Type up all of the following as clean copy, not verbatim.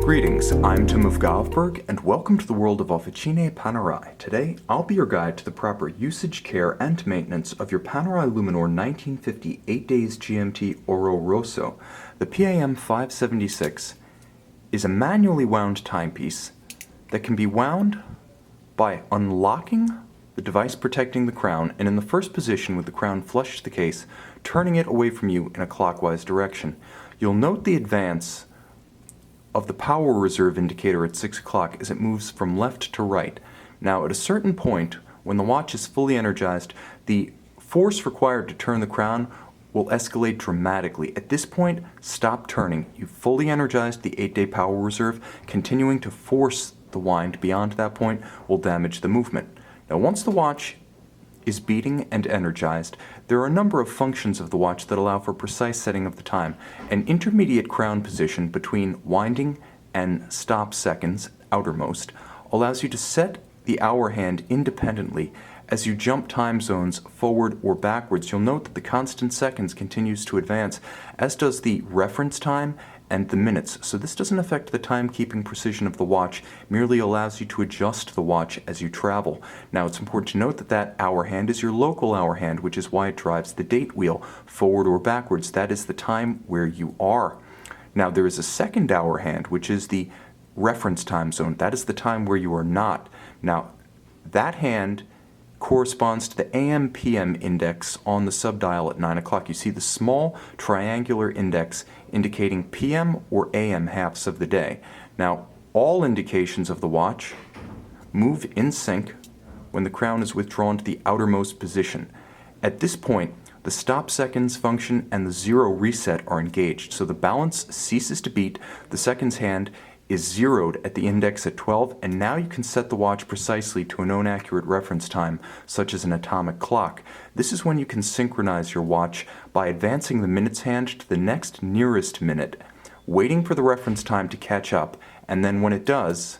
Greetings, I'm Tim of Govberg, and welcome to the world of Officine Panerai. Today, I'll be your guide to the proper usage, care, and maintenance of your Panerai Luminor 1958 Days GMT Oro Rosso. The PAM 576 is a manually wound timepiece that can be wound by unlocking the device protecting the crown, and in the first position with the crown flush to the case, turning it away from you in a clockwise direction. You'll note the advance of the power reserve indicator at 6 o'clock as it moves from left to right. Now, at a certain point, when the watch is fully energized, the force required to turn the crown will escalate dramatically. At this point, stop turning. You've fully energized the 8-day power reserve. Continuing to force the wind beyond that point will damage the movement. Now, once the watch is beating and energized, there are a number of functions of the watch that allow for precise setting of the time. An intermediate crown position between winding and stop seconds, outermost, allows you to set the hour hand independently. As you jump time zones forward or backwards, you'll note that the constant seconds continues to advance, as does the reference time and the minutes. So this doesn't affect the timekeeping precision of the watch, merely allows you to adjust the watch as you travel. Now, it's important to note that that hour hand is your local hour hand, which is why it drives the date wheel forward or backwards. That is the time where you are. Now, there is a second hour hand, which is the reference time zone. That is the time where you are not. Now, that hand corresponds to the AM-PM index on the subdial at 9 o'clock. You see the small triangular index indicating PM or AM halves of the day. Now, all indications of the watch move in sync when the crown is withdrawn to the outermost position. At this point, the stop seconds function and the zero reset are engaged, so the balance ceases to beat, the seconds hand is zeroed at the index at 12, and now you can set the watch precisely to a known accurate reference time, such as an atomic clock. This is when you can synchronize your watch by advancing the minutes hand to the next nearest minute, waiting for the reference time to catch up, and then when it does,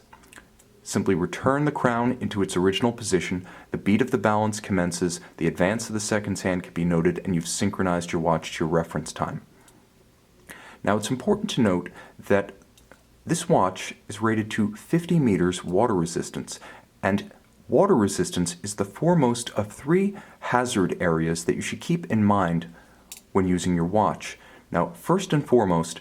simply return the crown into its original position, the beat of the balance commences, the advance of the seconds hand can be noted, and you've synchronized your watch to your reference time. Now, it's important to note that this watch is rated to 50 meters water resistance, and water resistance is the foremost of 3 hazard areas that you should keep in mind when using your watch. Now, first and foremost,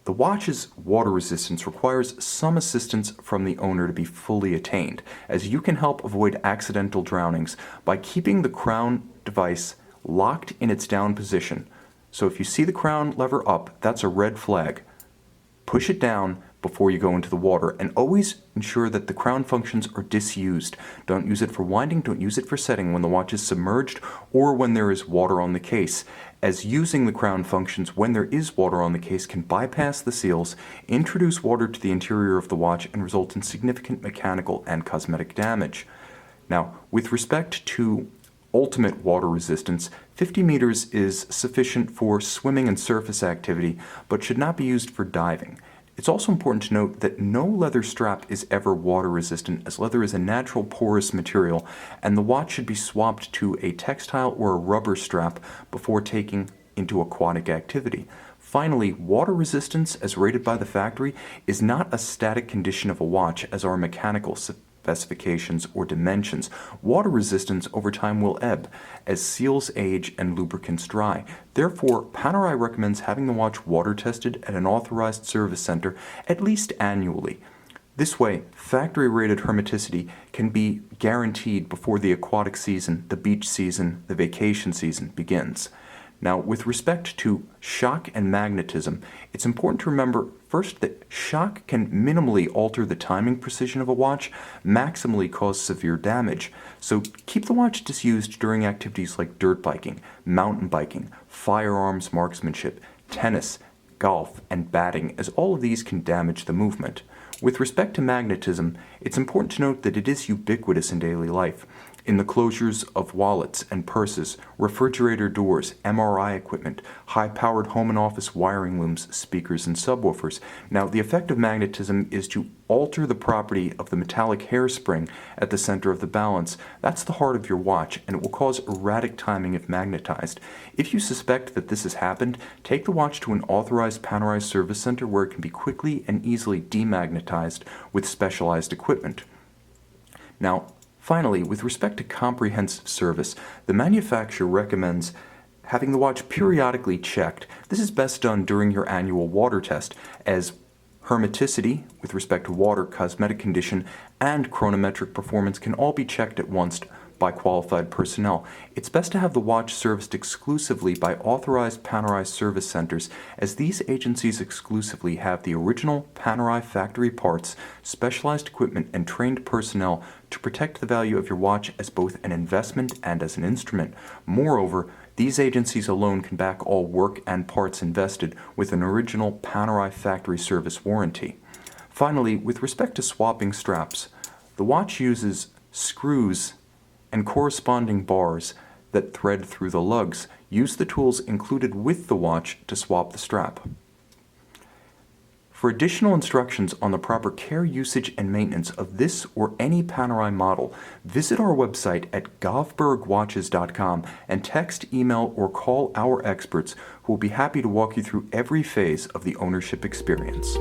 the watch's water resistance requires some assistance from the owner to be fully attained, as you can help avoid accidental drownings by keeping the crown device locked in its down position. So if you see the crown lever up, that's a red flag. Push it down before you go into the water, and always ensure that the crown functions are disused. Don't use it for winding, don't use it for setting when the watch is submerged or when there is water on the case, as using the crown functions when there is water on the case can bypass the seals, introduce water to the interior of the watch, and result in significant mechanical and cosmetic damage. Now, with respect to ultimate water resistance, 50 meters is sufficient for swimming and surface activity, but should not be used for diving. It's also important to note that no leather strap is ever water resistant, as leather is a natural porous material, and the watch should be swapped to a textile or a rubber strap before taking into aquatic activity. Finally, water resistance, as rated by the factory, is not a static condition of a watch, as are mechanical specifications or dimensions. Water resistance over time will ebb as seals age and lubricants dry. Therefore, Panerai recommends having the watch water tested at an authorized service center at least annually. This way, factory-rated hermeticity can be guaranteed before the aquatic season, the beach season, the vacation season begins. Now, with respect to shock and magnetism, it's important to remember first that shock can minimally alter the timing precision of a watch, maximally cause severe damage. So keep the watch disused during activities like dirt biking, mountain biking, firearms marksmanship, tennis, golf, and batting, as all of these can damage the movement. With respect to magnetism, it's important to note that it is ubiquitous in daily life. in the closures of wallets and purses, refrigerator doors, MRI equipment, high-powered home and office wiring looms, speakers, and subwoofers. Now, the effect of magnetism is to alter the property of the metallic hairspring at the center of the balance. That's the heart of your watch, and it will cause erratic timing if magnetized. If you suspect that this has happened, take the watch to an authorized Panerai service center where it can be quickly and easily demagnetized with specialized equipment. Now, finally, with respect to comprehensive service, the manufacturer recommends having the watch periodically checked. This is best done during your annual water test, as hermeticity, with respect to water, cosmetic condition, and chronometric performance can all be checked at once by qualified personnel. It's best to have the watch serviced exclusively by authorized Panerai service centers, as these agencies exclusively have the original Panerai factory parts, specialized equipment, and trained personnel to protect the value of your watch as both an investment and as an instrument. Moreover, these agencies alone can back all work and parts invested with an original Panerai factory service warranty. Finally, with respect to swapping straps, the watch uses screws and corresponding bars that thread through the lugs. Use the tools included with the watch to swap the strap. For additional instructions on the proper care, usage, and maintenance of this or any Panerai model, visit our website at govbergwatches.com and text, email, or call our experts who will be happy to walk you through every phase of the ownership experience.